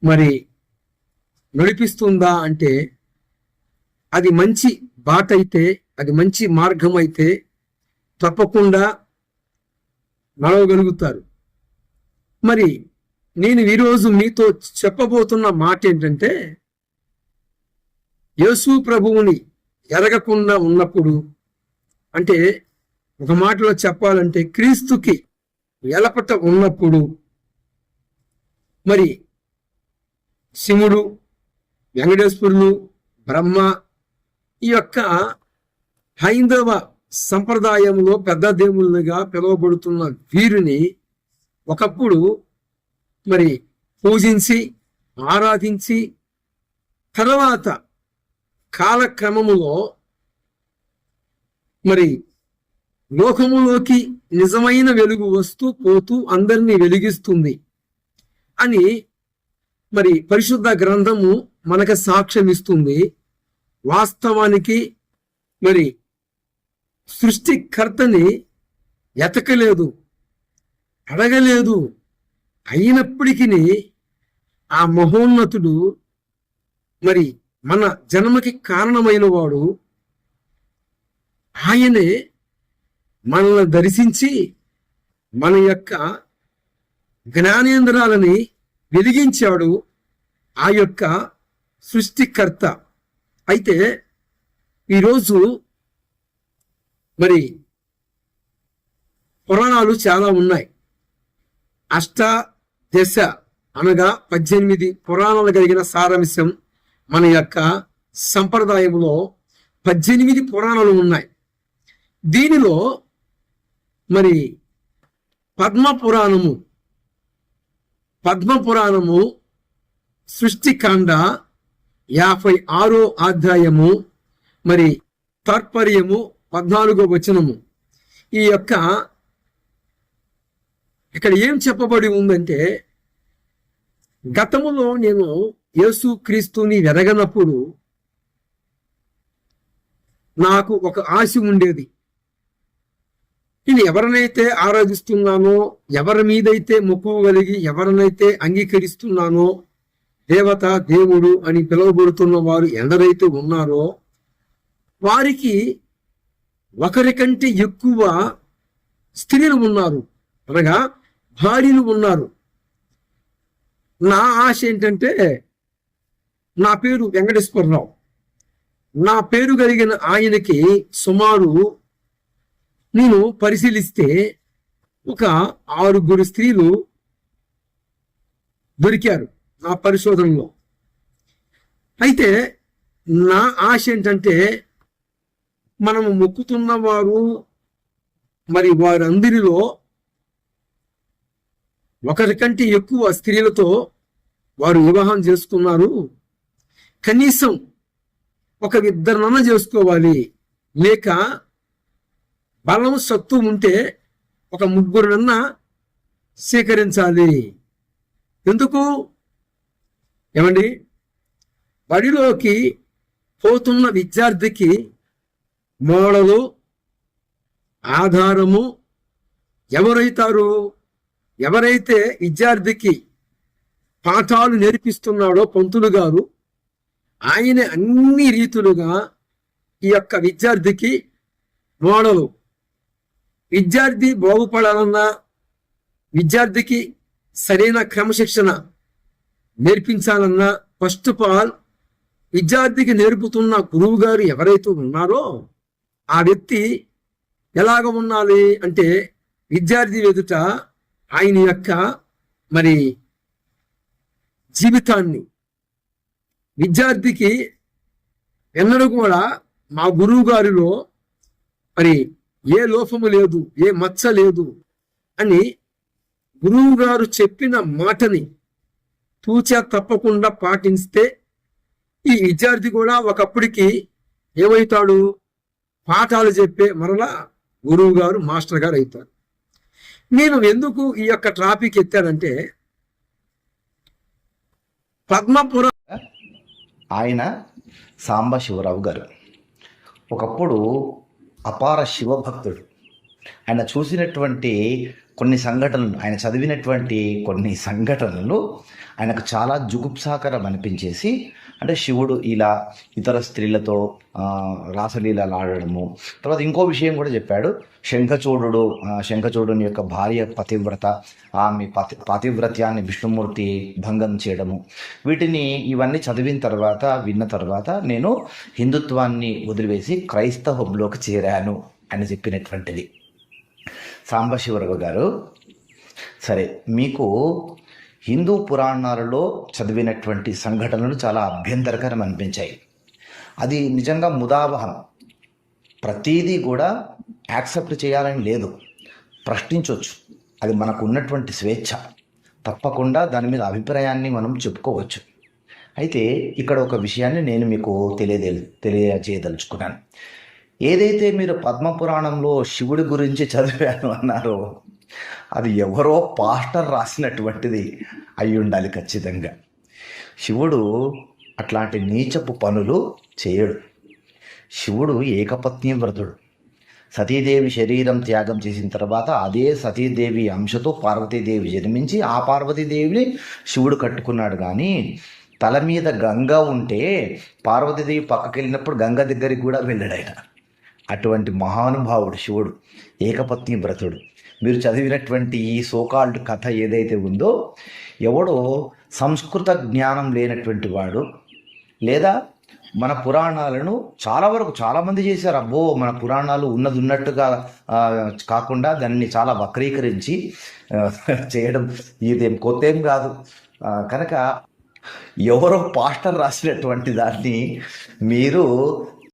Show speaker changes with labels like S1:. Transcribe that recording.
S1: మరి నడిపిస్తుందా అంటే అది మంచి బాట అయితే, అది మంచి మార్గం అయితే తప్పకుండా నడవగలుగుతారు. మరి నేను ఈరోజు మీతో చెప్పబోతున్న మాట ఏంటంటే, యేసు ప్రభువుని ఎరగకుండా ఉన్నప్పుడు, అంటే ఒక మాటలో చెప్పాలంటే క్రీస్తుకి ఎలపట ఉన్నప్పుడు, మరి శివుడు, వెంకటేశ్వరులు, బ్రహ్మ, ఈ యొక్క హైందవ సంప్రదాయంలో పెద్ద దేవుళ్ళుగా పిలువబడుతున్న వీరిని ఒకప్పుడు మరి పూజించి ఆరాధించి తర్వాత కాలక్రమములో మరి లోకములోకి నిజమైన వెలుగు వస్తూ పోతూ అందరినీ వెలిగిస్తుంది అని మరి పరిశుద్ధ గ్రంథము మనకు సాక్ష్యం ఇస్తుంది. వాస్తవానికి మరి సృష్టికర్తని ఎతకలేదు, అడగలేదు. అయినప్పటికీ ఆ మహోన్నతుడు మరి మన జన్మకి కారణమైన వాడు ఆయనే మనల్ని దర్శించి మన యొక్క జ్ఞానేంద్రాలని వెలిగించాడు ఆ యొక్క సృష్టికర్త. అయితే ఈరోజు మరి పురాణాలు చాలా ఉన్నాయి. అష్టాదశ అనగా 18 పురాణాలు కలిగిన సారాంశం మన యొక్క సంప్రదాయంలో 18 పురాణాలు ఉన్నాయి. దీనిలో మరి పద్మపురాణము సృష్టికాండ 56వ అధ్యాయము మరి తాత్పర్యము 14వ వచనము. ఈ యొక్క ఇక్కడ ఏం చెప్పబడి ఉందంటే, గతములో నేను యేసు క్రీస్తుని ఎరగనప్పుడు నాకు ఒక ఆశ ఉండేది. నేను ఎవరినైతే ఆరాధిస్తున్నానో, ఎవరి మీదైతే మొక్కు కలిగి ఎవరినైతే అంగీకరిస్తున్నానో, దేవత దేవుడు అని పిలువబడుతున్న వారు ఎందరైతే ఉన్నారో వారికి ఒకరికంటే ఎక్కువ స్త్రీలు ఉన్నారు, అనగా భార్యలు ఉన్నారు. నా ఆశ ఏంటంటే, నా పేరు వెంకటేశ్వరరావు, నా పేరు కలిగిన ఆయనకి సుమారు నేను పరిశీలిస్తే ఒక 6 స్త్రీలు దొరికారు నా పరిశోధనలో. అయితే నా ఆశ ఏంటంటే, మనము మొక్కుతున్న వారు మరి వారందరిలో ఒకరికంటే ఎక్కువ స్త్రీలతో వారు వివాహం చేసుకున్నారు. కనీసం ఒక 2 చేసుకోవాలి, లేక బలం సత్తు ఉంటే ఒక 3 స్వీకరించాలి. ఎందుకు ఏమండి, బడిలోకి పోతున్న విద్యార్థికి మోడలు ఆధారము ఎవరైతారు? ఎవరైతే విద్యార్థికి పాఠాలు నేర్పిస్తున్నాడో పంతులు గారు, ఆయన అన్ని రీతులుగా ఈ యొక్క విద్యార్థికి మోడలు. విద్యార్థి బాగుపడాలన్నా, విద్యార్థికి సరైన క్రమశిక్షణ నేర్పించాలన్నా, ఫస్ట్ ఆఫ్ ఆల్ విద్యార్థికి నేర్పుతున్న గురువు గారు ఎవరైతే ఉన్నారో ఆ వ్యక్తి ఎలాగ ఉండాలి అంటే, విద్యార్థి ఎదుట ఆయన యొక్క మరి జీవితాన్ని, విద్యార్థికి ఎన్నడూ కూడా మా గురువు గారిలో మరి ఏ లోపము లేదు, ఏ మచ్చ లేదు అని గురువు గారు చెప్పిన మాటని తూచా తప్పకుండా పాటిస్తే ఈ విద్యార్థి కూడా ఒకప్పటికి ఏమవుతాడు? పాఠాలు చెప్పే మరలా గురువు గారు, మాస్టర్ గారు అవుతారు. నేను ఎందుకు ఈ యొక్క టాపిక్ ఎత్తానంటే, పద్మపురం
S2: ఆయన సాంబశివరావు గారు ఒకప్పుడు అపార శివభక్తుడు. ఆయన చూసినటువంటి కొన్ని సంఘటనలు, ఆయన చదివినటువంటి కొన్ని సంఘటనలు ఆయనకు చాలా జుగుప్సాకరం అనిపించేసి, అంటే శివుడు ఇలా ఇతర స్త్రీలతో రాసలీలలు ఆడడము. తర్వాత ఇంకో విషయం కూడా చెప్పాడు. శంఖచూడుని యొక్క భార్య పతివ్రత, ఆమె పాతివ్రత్యాన్ని విష్ణుమూర్తి భంగం చేయడము. ఇవన్నీ విన్న తర్వాత నేను హిందుత్వాన్ని వదిలివేసి క్రైస్తవంలోకి చేరాను అని చెప్పినటువంటిది సాంబశివరావు గారు. సరే, మీకు హిందూ పురాణాలలో చదివినటువంటి సంఘటనలు చాలా అభ్యంతరకరం అనిపించాయి. అది నిజంగా ముదావహం. ప్రతీదీ కూడా యాక్సెప్ట్ చేయాలని లేదు, ప్రశ్నించవచ్చు. అది మనకు ఉన్నటువంటి స్వేచ్ఛ. తప్పకుండా దాని మీద అభిప్రాయాన్ని మనం చెప్పుకోవచ్చు. అయితే ఇక్కడ ఒక విషయాన్ని నేను మీకు తెలియజేయదలుచుకున్నాను. ఏదైతే మీరు పద్మపురాణంలో శివుడి గురించి చదివాను అన్నారో, అది ఎవరో పాస్టర్ రాసినటువంటిది అయి ఉండాలి ఖచ్చితంగా. శివుడు అట్లాంటి నీచపు పనులు చేయడు. శివుడు ఏకపత్ని వ్రతుడు. సతీదేవి శరీరం త్యాగం చేసిన తర్వాత అదే సతీదేవి అంశతో పార్వతీదేవి జన్మించి ఆ పార్వతీదేవిని శివుడు కట్టుకున్నాడు. కానీ తల మీద గంగ ఉంటే పార్వతీదేవి పక్కకి వెళ్ళినప్పుడు గంగ దగ్గరికి కూడా వెళ్ళాడు ఆయన. అటువంటి మహానుభావుడు శివుడు, ఏకపత్ని వ్రతుడు. మీరు చదివినటువంటి ఈ సోకాల్డ్ కథ ఏదైతే ఉందో, ఎవడో సంస్కృత జ్ఞానం లేనటువంటి వాడు, లేదా మన పురాణాలను చాలామంది చేశారు. అబ్బో, మన పురాణాలు ఉన్నట్టుగా కాకుండా దాన్ని చాలా వక్రీకరించి చేయడం ఇదేం కొత్త ఏం కాదు. కనుక ఎవరో పాస్టర్ రాసినటువంటి దాన్ని మీరు